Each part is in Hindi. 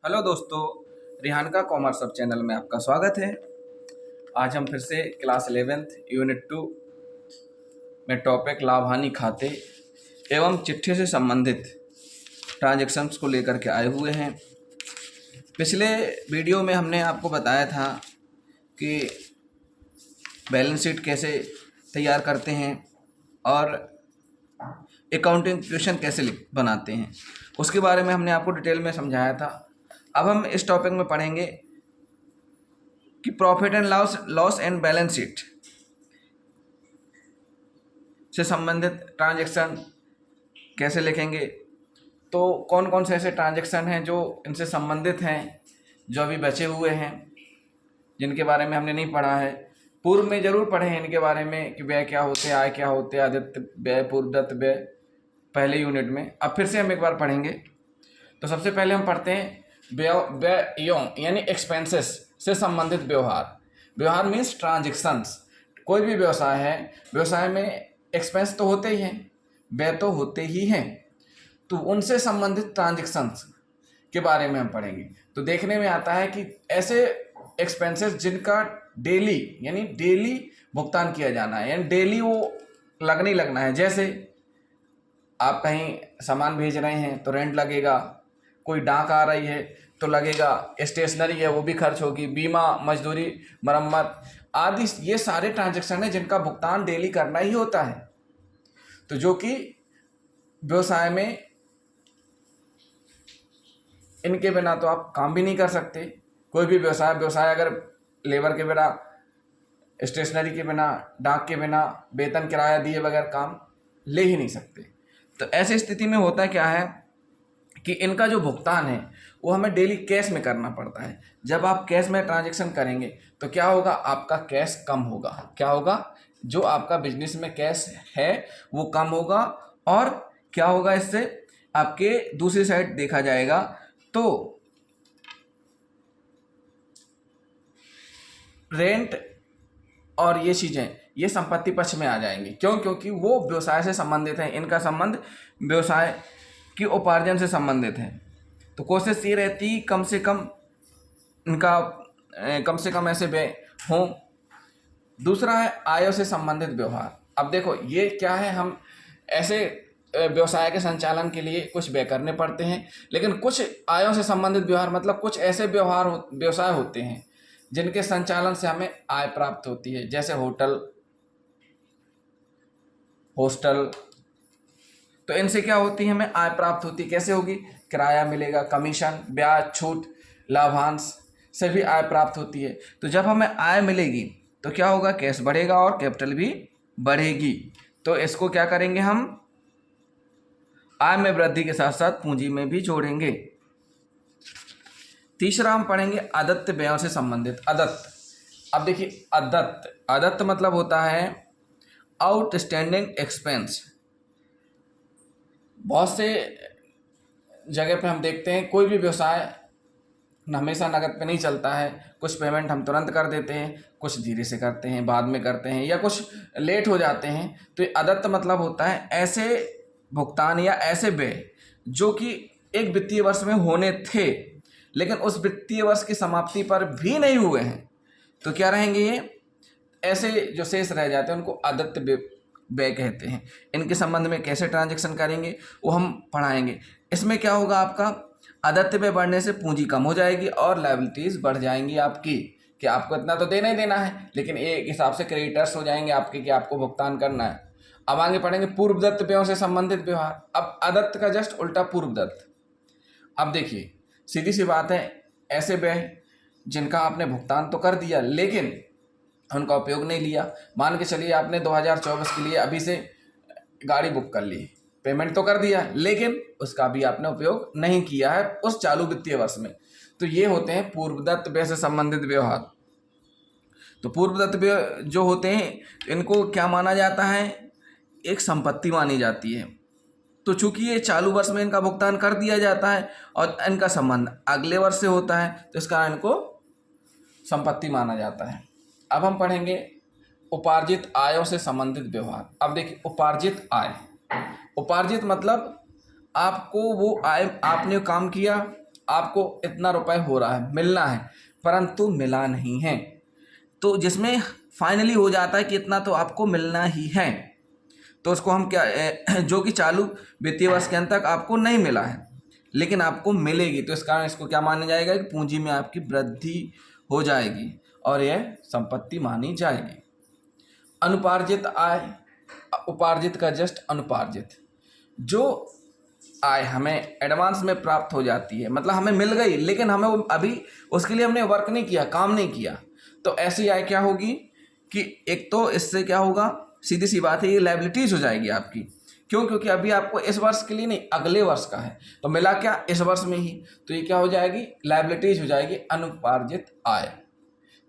हेलो दोस्तों, रिहान का कॉमर्स सब चैनल में आपका स्वागत है। आज हम फिर से क्लास 11th यूनिट 2 में टॉपिक लाभ हानि खाते एवं चिट्ठी से संबंधित ट्रांजैक्शंस को लेकर के आए हुए हैं। पिछले वीडियो में हमने आपको बताया था कि बैलेंस शीट कैसे तैयार करते हैं और अकाउंटिंग क्वेश्चन कैसे बनाते हैं, उसके बारे में हमने आपको डिटेल में समझाया था। अब हम इस टॉपिक में पढ़ेंगे कि profit and loss and balance sheet से संबंधित ट्रांजैक्शन कैसे लिखेंगे। तो कौन कौन से ऐसे ट्रांजैक्शन हैं जो इनसे संबंधित हैं, जो अभी बचे हुए हैं, जिनके बारे में हमने नहीं पढ़ा है। पूर्व में जरूर पढ़े हैं इनके बारे में कि व्यय क्या होते हैं, आय क्या होते हैं, आदित्य व्यय, पूर्वदत्त व्यय, पहले यूनिट में। अब फिर से हम एक बार पढ़ेंगे। तो सबसे पहले हम पढ़ते हैं व्ययों यानी एक्सपेंसेस से संबंधित व्यवहार। व्यवहार मीन्स ट्रांजैक्शंस। कोई भी व्यवसाय है, व्यवसाय में एक्सपेंस तो होते ही हैं, व्यय तो होते ही हैं, तो उनसे संबंधित ट्रांजैक्शंस के बारे में हम पढ़ेंगे। तो देखने में आता है कि ऐसे एक्सपेंसेस जिनका डेली यानी डेली भुगतान किया जाना है, यानी डेली वो लगना ही लगना है। जैसे आप कहीं सामान भेज रहे हैं तो रेंट लगेगा, कोई डाक आ रही है तो लगेगा, स्टेशनरी है वो भी खर्च होगी, बीमा, मजदूरी, मरम्मत आदि, ये सारे ट्रांजैक्शन हैं जिनका भुगतान डेली करना ही होता है। तो जो कि व्यवसाय में इनके बिना तो आप काम भी नहीं कर सकते। कोई भी व्यवसाय अगर लेबर के बिना, स्टेशनरी के बिना, डाक के बिना, वेतन किराया दिए बगैर काम ले ही नहीं सकते। तो ऐसी स्थिति में होता क्या है कि इनका जो भुगतान है वो हमें डेली कैश में करना पड़ता है। जब आप कैश में ट्रांजैक्शन करेंगे तो क्या होगा, आपका कैश कम होगा। क्या होगा, जो आपका बिजनेस में कैश है वो कम होगा। और क्या होगा, इससे आपके दूसरी साइड देखा जाएगा तो रेंट और ये चीज़ें ये संपत्ति पक्ष में आ जाएंगी। क्यों? क्योंकि वो व्यवसाय से संबंधित हैं, इनका संबंध व्यवसाय की उपार्जन से संबंधित है। तो कोशिश ये रहती कम से कम इनका कम से कम ऐसे व्यय हों। दूसरा है आयों से संबंधित व्यवहार। अब देखो ये क्या है, हम ऐसे व्यवसाय के संचालन के लिए कुछ व्यय करने पड़ते हैं, लेकिन कुछ आयों से संबंधित व्यवहार मतलब कुछ ऐसे व्यवसाय होते हैं जिनके संचालन से हमें आय प्राप्त होती है। जैसे होटल, हॉस्टल, तो इनसे क्या होती है, हमें आय प्राप्त होती है। कैसे होगी, किराया मिलेगा, कमीशन, ब्याज, छूट, लाभांश से भी आय प्राप्त होती है। तो जब हमें आय मिलेगी तो क्या होगा, कैश बढ़ेगा और कैपिटल भी बढ़ेगी। तो इसको क्या करेंगे, हम आय में वृद्धि के साथ साथ पूंजी में भी जोड़ेंगे। तीसरा हम पढ़ेंगे आदत्य व्ययों से संबंधित। आदत्त, अब देखिए आदत्त मतलब होता है आउटस्टैंडिंग एक्सपेंस। बहुत से जगह पे हम देखते हैं कोई भी व्यवसाय हमेशा नकद पे नहीं चलता है। कुछ पेमेंट हम तुरंत कर देते हैं, कुछ धीरे से करते हैं, बाद में करते हैं, या कुछ लेट हो जाते हैं। तो ये आदत्त मतलब होता है ऐसे भुगतान या ऐसे व्यय जो कि एक वित्तीय वर्ष में होने थे लेकिन उस वित्तीय वर्ष की समाप्ति पर भी नहीं हुए हैं। तो क्या रहेंगे, ये ऐसे जो शेष रह जाते हैं उनको आदत्त व्यय कहते हैं। इनके संबंध में कैसे ट्रांजैक्शन करेंगे वो हम पढ़ाएंगे। इसमें क्या होगा, आपका आदत्य व्यय बढ़ने से पूंजी कम हो जाएगी और लायबिलिटीज बढ़ जाएंगी आपकी, कि आपको इतना तो देना ही देना है, लेकिन एक हिसाब से क्रेडिटर्स हो जाएंगे आपके कि आपको भुगतान करना है। अब आगे पढ़ेंगे पूर्वदत्त व्ययों से संबंधित व्यवहार। अब आदत्त का जस्ट उल्टा पूर्वदत्त। अब देखिए सीधी सी बात है, ऐसे व्यय जिनका आपने भुगतान तो कर दिया लेकिन उनका उपयोग नहीं लिया। मान के चलिए आपने 2024 के लिए अभी से गाड़ी बुक कर ली, पेमेंट तो कर दिया लेकिन उसका भी आपने उपयोग नहीं किया है उस चालू वित्तीय वर्ष में। तो ये होते हैं पूर्वदत्त व्यय से संबंधित व्यवहार। तो पूर्वदत्त व्यय जो होते हैं इनको क्या माना जाता है, एक संपत्ति मानी जाती है। तो चूंकि ये चालू वर्ष में इनका भुगतान कर दिया जाता है और इनका संबंध अगले वर्ष से होता है तो इसका इनको संपत्ति माना जाता है। अब हम पढ़ेंगे उपार्जित आयों से संबंधित व्यवहार। अब देखिए उपार्जित आय, उपार्जित मतलब आपको वो आय, आपने काम किया, आपको इतना रुपए हो रहा है, मिलना है, परंतु मिला नहीं है, तो जिसमें फाइनली हो जाता है कि इतना तो आपको मिलना ही है, तो उसको हम क्या जो कि चालू वित्तीय वर्ष के अंत तक आपको नहीं मिला है लेकिन आपको मिलेगी, तो इस कारण इसको क्या माना जाएगा कि पूंजी में आपकी वृद्धि हो जाएगी और यह संपत्ति मानी जाएगी। अनुपार्जित आय, उपार्जित का जस्ट अनुपार्जित, जो आय हमें एडवांस में प्राप्त हो जाती है, मतलब हमें मिल गई लेकिन हमें वो अभी उसके लिए हमने वर्क नहीं किया, काम नहीं किया, तो ऐसी आय क्या होगी कि एक तो इससे क्या होगा, सीधी सी बात है, ये लायबिलिटीज हो जाएगी आपकी। क्यों? क्योंकि अभी आपको इस वर्ष के लिए नहीं, अगले वर्ष का है, तो मिला क्या इस वर्ष में ही, तो ये क्या हो जाएगी, लायबिलिटीज हो जाएगी, अनुपार्जित आय।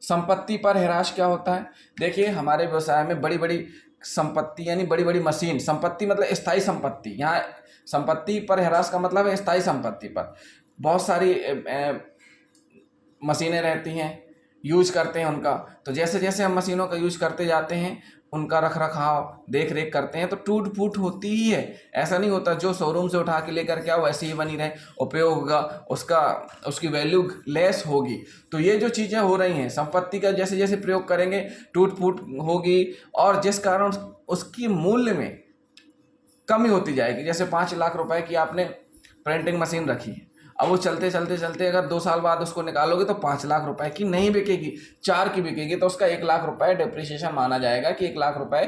संपत्ति पर ह्रास क्या होता है? देखिए हमारे व्यवसाय में बड़ी बड़ी संपत्ति यानी बड़ी बड़ी मशीन, संपत्ति मतलब स्थायी संपत्ति, यहाँ संपत्ति पर ह्रास का मतलब है स्थायी संपत्ति पर बहुत सारी मशीनें रहती हैं, यूज करते हैं उनका, तो जैसे जैसे हम मशीनों का यूज करते जाते हैं, उनका रख रखाव देख रेख करते हैं, तो टूट फूट होती ही है। ऐसा नहीं होता जो शोरूम से उठा के लेकर के आओ वैसे ही बनी रहे, उपयोग होगा उसका, उसकी वैल्यू लेस होगी। तो ये जो चीज़ें हो रही हैं, संपत्ति का जैसे जैसे प्रयोग करेंगे टूट फूट होगी और जिस कारण उसकी मूल्य में कमी होती जाएगी। जैसे 5 लाख रुपए की आपने प्रिंटिंग मशीन रखी है, अब वो चलते चलते चलते अगर 2 साल बाद उसको निकालोगे तो 5 लाख रुपए की नहीं बिकेगी, 4 की बिकेगी, तो उसका 1 लाख रुपए डिप्रिसिएशन माना जाएगा कि 1 लाख रुपए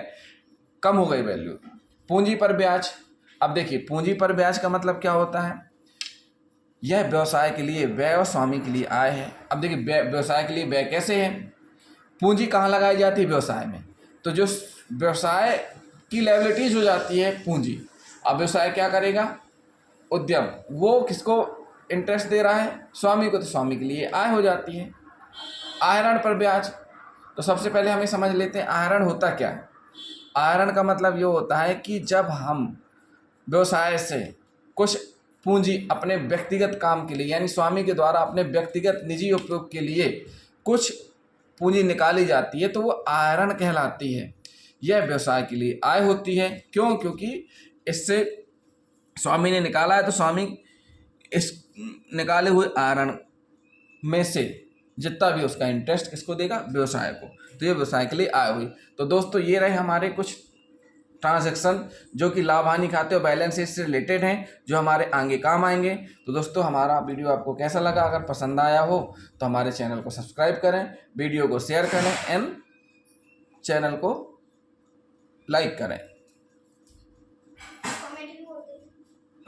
कम हो गई वैल्यू। पूंजी पर ब्याज, अब देखिए पूंजी पर ब्याज का मतलब क्या होता है, यह व्यवसाय के लिए व्यय और स्वामी के लिए आय है। अब देखिए व्यवसाय के लिए व्यय कैसे है, पूंजी कहाँ लगाई जाती है, व्यवसाय में, तो जो व्यवसाय की लायबिलिटीज हो जाती है पूंजी, अब व्यवसाय क्या करेगा, उद्यम, वो किसको इंटरेस्ट दे रहा है, स्वामी को, तो स्वामी के लिए आय हो जाती है। आहरण पर ब्याज, तो सबसे पहले हमें समझ लेते हैं आहरण होता क्या है। आहरण का मतलब ये होता है कि जब हम व्यवसाय से कुछ पूंजी अपने व्यक्तिगत काम के लिए यानी स्वामी के द्वारा अपने व्यक्तिगत निजी उपयोग के लिए कुछ पूंजी निकाली जाती है तो वो आहरण कहलाती है। यह व्यवसाय के लिए आय होती है। क्यों? क्योंकि इससे स्वामी ने निकाला है तो स्वामी इस निकाले हुए आहरण में से जितना भी उसका इंटरेस्ट किसको देगा, व्यवसाय को, तो ये व्यवसाय के लिए आय हुई। तो दोस्तों ये रहे हमारे कुछ ट्रांजैक्शन जो कि लाभ हानि खाते और बैलेंस शीट से रिलेटेड हैं, जो हमारे आगे काम आएंगे। तो दोस्तों हमारा वीडियो आपको कैसा लगा, अगर पसंद आया हो तो हमारे चैनल को सब्सक्राइब करें, वीडियो को शेयर करें एंड चैनल को लाइक करें।